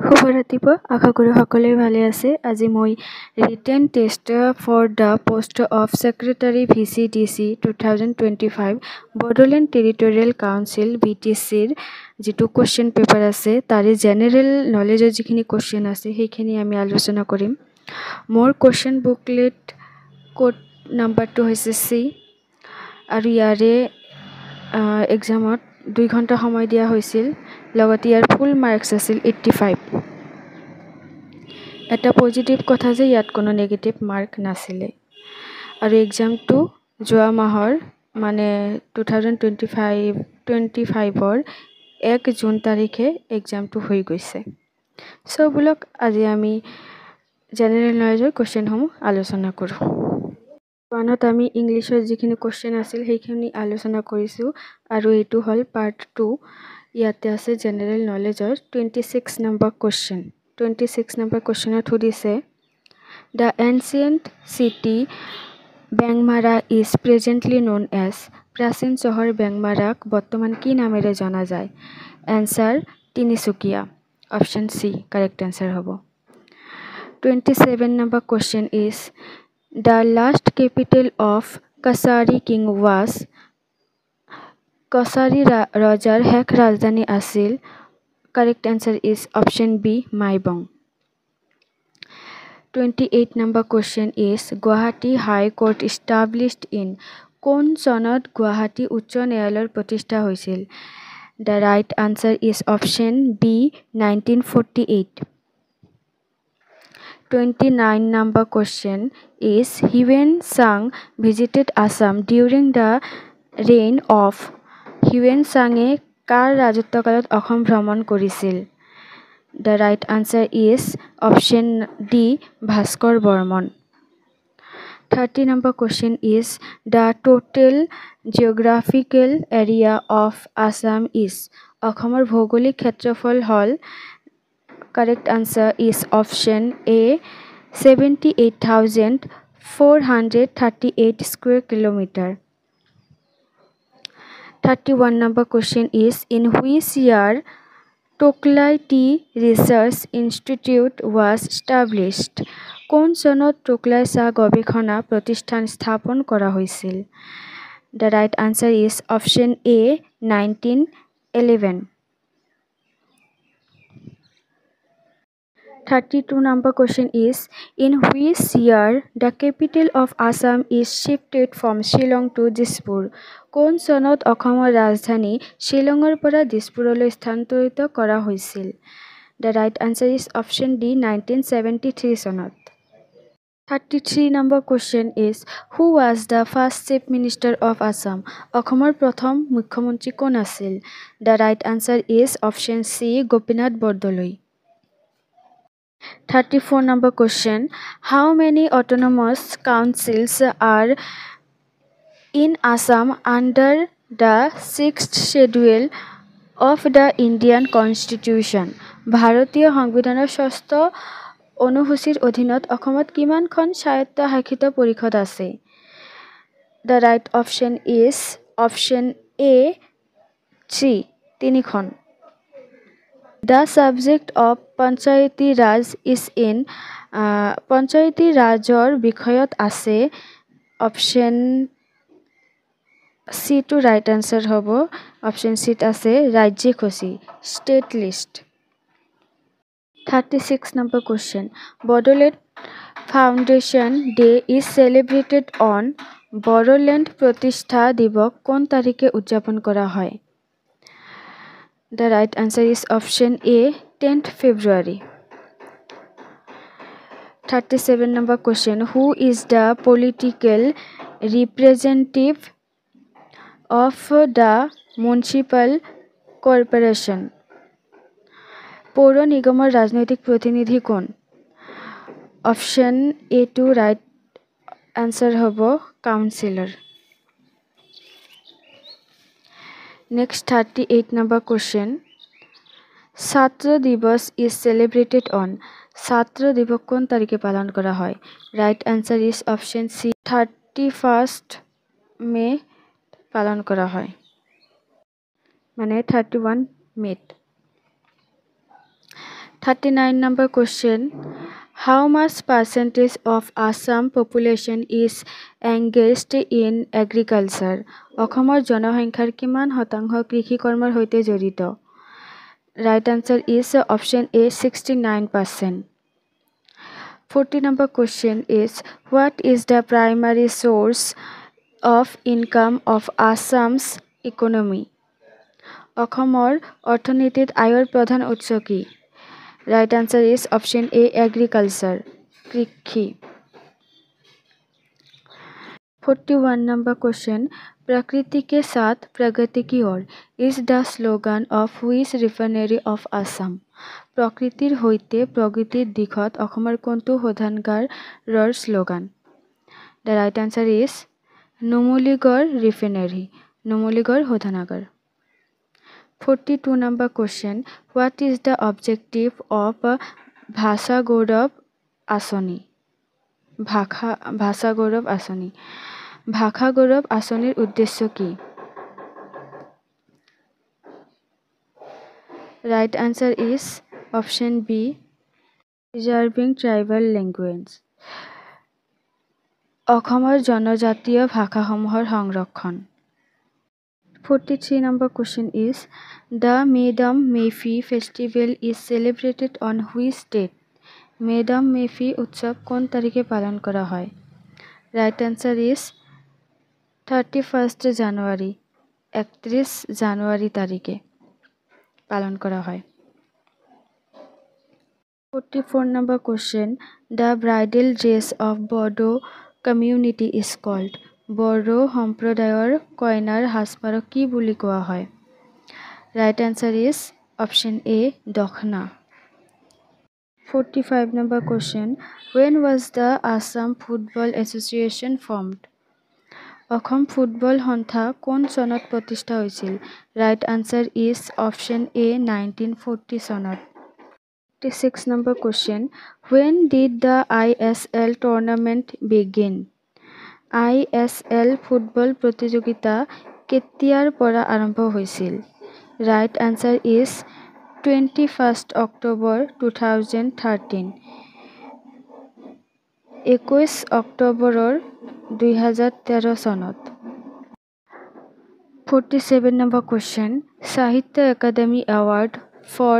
শুভ ৰাতিপুৱা আশা কৰোঁ সকলোৱে ভালে আছে। আজি মই written test for the post of secretary VCDC 2025 Bodoland territorial council BTCৰ যিটো কুৱেশ্যন পেপাৰ আছে তাৰে জেনেৰেল নলেজৰ যিখিনি কুৱেশ্যন আছে সেইখিনি আমি আলোচনা কৰিম। মোৰ কুৱেশ্যন বুকলেট কোড নাম্বাৰটো হৈছে C আৰু ইয়াৰে এক্সামত 2 ঘণ্টা সময় দিয়া হৈছিল। লগতে ইয়াৰ ফুল মাৰ্কছ আছিল 85। এটা পজিটিভ কথা যে ইয়াত কোনো নেগেটিভ মাৰ্ক নাছিলে আৰু এক্সামটো যোৱা মাহৰ মানে 2025ৰ 1 জুন তাৰিখে এক্সামটো হৈ গৈছে। সো বলক আজি আমি জেনেৰেল নলেজৰ কুৱেশ্যনসমূহ আলোচনা কৰোঁ। ওৱানত আমি ইংলিছৰ যিখিনি কুৱেশ্যন আছিল সেইখিনি আলোচনা কৰিছোঁ আৰু এইটো হ'ল পাৰ্ট 2। ইয়াতে আছে জেনেৰেল নলেজৰ 26 নম্বৰ কুৱেশ্যন। 26 নম্বৰ কুৱেশ্যনত সুধিছে the ancient city Bengmara is presently known as. প্ৰাচীন চহৰ বেংমাৰাক বৰ্তমান কি নামেৰে জনা যায়? Answer Tinsukia. Option C correct answer হ'ব। 27 number question is the last capital of Kachari king was. Kachari ৰজাৰ শেষ ৰাজধানী আছিল। Correct answer is option B Maibong. 28 number question is Guwahati high court established in. কোন চনত গুৱাহাটী উচ্চ ন্যায়ালয়ৰ প্ৰতিষ্ঠা হৈছিল? The right answer is option B 1948। 29 number question is Huyen Tsang visited Assam during the reign of Huyen Tsang-এ কাৰ ৰাজত্বকালত অসম ভ্ৰমণ কৰিছিল? The right answer is option D Bhaskar Barman. 30 number question is the total geographical area of Assam is. অসমৰ ভৌগোলিক ক্ষেত্ৰফল হ'ল correct answer is option A 78,438 square kilometer. 31 number question is in which year Toklai Tea Research Institute was established? কোন চনত টোকলাই চাহ গৱেষণা প্ৰতিষ্ঠান স্থাপন কৰা হৈছিল? The right answer is option A 1911. 32 number question is in which year the capital of Assam is shifted from Shillong to Dispur? কোন চনত অসমৰ ৰাজধানী শ্বিলঙৰ পৰা দিছপুৰলৈ স্থানান্তৰিত কৰা হৈছিল? The right answer is option D 1973 চনত। 33 number question is who was the first chief minister of Assam? অসমৰ প্ৰথম মুখ্যমন্ত্ৰী কোন আছিল? The right answer is option C Gopinath Bordoloi. 34 number question how many autonomous councils are in Assam under the 6th schedule of the Indian Constitution? ভাৰতীয় সংবিধানৰ 6ষ্ঠ অনুসূচীৰ অধীনত অসমত কিমানখন স্বায়ত্তশাসিত পৰিষদ আছে? The right option is option A 3 তিনিখন। The subject of Panchayati Raj is in panchayati ৰাজৰ বিষয়ত আছে option C to right answer হ'ব। অপশ্যন চিত আছে ৰাজ্যসূচী state list. 36 number question Bodoland Foundation Day is celebrated on Bodoland প্ৰতিষ্ঠা দিৱস কোন তাৰিখে উদযাপন কৰা হয়? The right answer is option A 10th February. 37 number question who is the political representative of the municipal corporation? পৌৰ নিগমৰ ৰাজনৈতিক প্ৰতিনিধি কোন? Option A to right answer হ'ব কাউন্সিলৰ। নেক্সট 38 number question ছাত্ৰ দিৱস ইজ সেলিব্ৰেটেড অন। ছাত্ৰ দিৱস কোন তাৰিখে পালন কৰা হয়? Right answer is option C 31st মে পালন কৰা হয় মানে 31 মেত। 39 number question. How much percentage of Assam population is engaged in agriculture? অসমৰ জনসংখ্যাৰ কিমান শতাংশ কৃষি কৰ্মৰ সৈতে জড়িত? Right answer is option A, 69%. 40 number question is, what is the primary source of income of Assam's economy? অসমৰ অৰ্থনীতিত আয়ৰ প্ৰধান উৎস কি? Right answer is option A, agriculture, কৃষি। 41 number question. प्रकृति के साथ प्रगति की ओर is the slogan of which refinery of Assam? প্ৰকৃতিৰ সৈতে প্ৰগতিৰ দিশত অসমৰ কোনটো শোধনাগাৰৰ slogan? The right answer is Numaligarh refinery, Numaligarh শোধনাগাৰ। 42 number question. What is the objective of Bhasha Gaurav Asani? Bhasha Gaurav Asani. ভাষা গৌৰৱ আঁচনিৰ উদ্দেশ্য কি? Right answer is option B, preserving tribal language. অসমৰ জনজাতীয় ভাষাসমূহৰ সংৰক্ষণ। 43 number question is, the Medam Mephi festival is celebrated on which date? Medam Mephi উৎসৱ কোন তাৰিখে পালন কৰা হয়? Right answer is 31st January, 31 জানুৱাৰী তাৰিখে পালন কৰা হয়। 44 number question. The bridal dress of Bodo community is called. Bodo সম্প্ৰদায়ৰ কইনাৰ সাজপাৰক কি বুলি কোৱা হয়? Right answer is option A, দখনা। 45 number question. When was the Assam Football Association formed? Assam football সন্থা কোন চনত প্ৰতিষ্ঠা হৈছিল? Right answer is option A, 1940 চনত। 46 number question. When did the ISL tournament begin? ISL football প্ৰতিযোগিতা কেতিয়াৰ পৰা আৰম্ভ হৈছিল? Right answer is 21st October 2013, 21 অক্টোবৰৰ 2013 চনত। 47 number question. Sahitya Academy Award for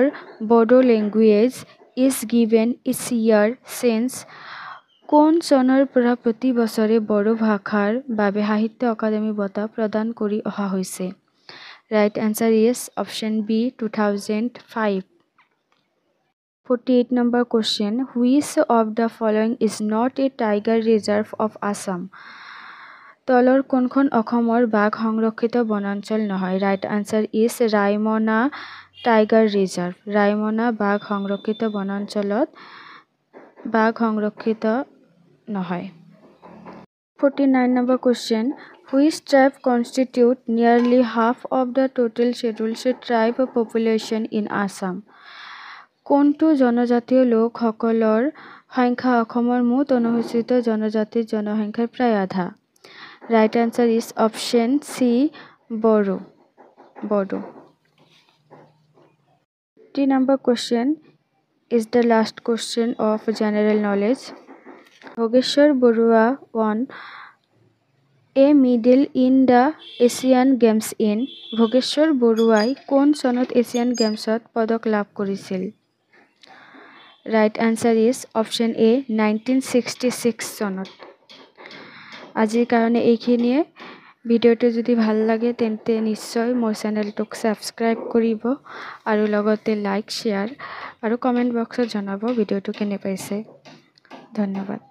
Bodo language is given each year since কোন চনৰ পৰা প্ৰতি বছৰে বড়ো ভাষাৰ বাবে সাহিত্য অকাডেমি বঁটা প্ৰদান কৰি অহা হৈছে? Right answer is option B, 2005. 48 number question. Which of the following is not a tiger reserve of Assam? তলৰ কোনখন অসমৰ বাঘ সংৰক্ষিত বনাঞ্চল নহয়? Right answer is Raimona tiger reserve. Raimona বাঘ সংৰক্ষিত বনাঞ্চলত বাঘ সংৰক্ষিত নহয়। 49 number question. Which tribe constitute nearly half of the total scheduled tribe population in Assam? কোনটো জনজাতীয় লোকসকলৰ সংখ্যা অসমৰ মুঠ অনুসূচিত জনজাতিৰ জনসংখ্যাৰ প্ৰায় আধা? Right answer is option C, Bodo. 50 number question is the last question of general knowledge. Bhogeshwar Barua won a medal in the Asian Games in. Bhogeshwar Baruai কোন চনত এছিয়ান গেমছত পদক লাভ কৰিছিল? Right answer is option A, 1966 চনত। আজিৰ কাৰণে এইখিনিয়ে। ভিডিঅ'টো যদি ভাল লাগে তেন্তে নিশ্চয় মোৰ চেনেলটোক ছাবস্ক্ৰাইব কৰিব আৰু লগতে লাইক, শ্বেয়াৰ আৰু কমেণ্ট বক্সত জনাব ভিডিঅ'টো কেনে পাইছে। ধন্যবাদ।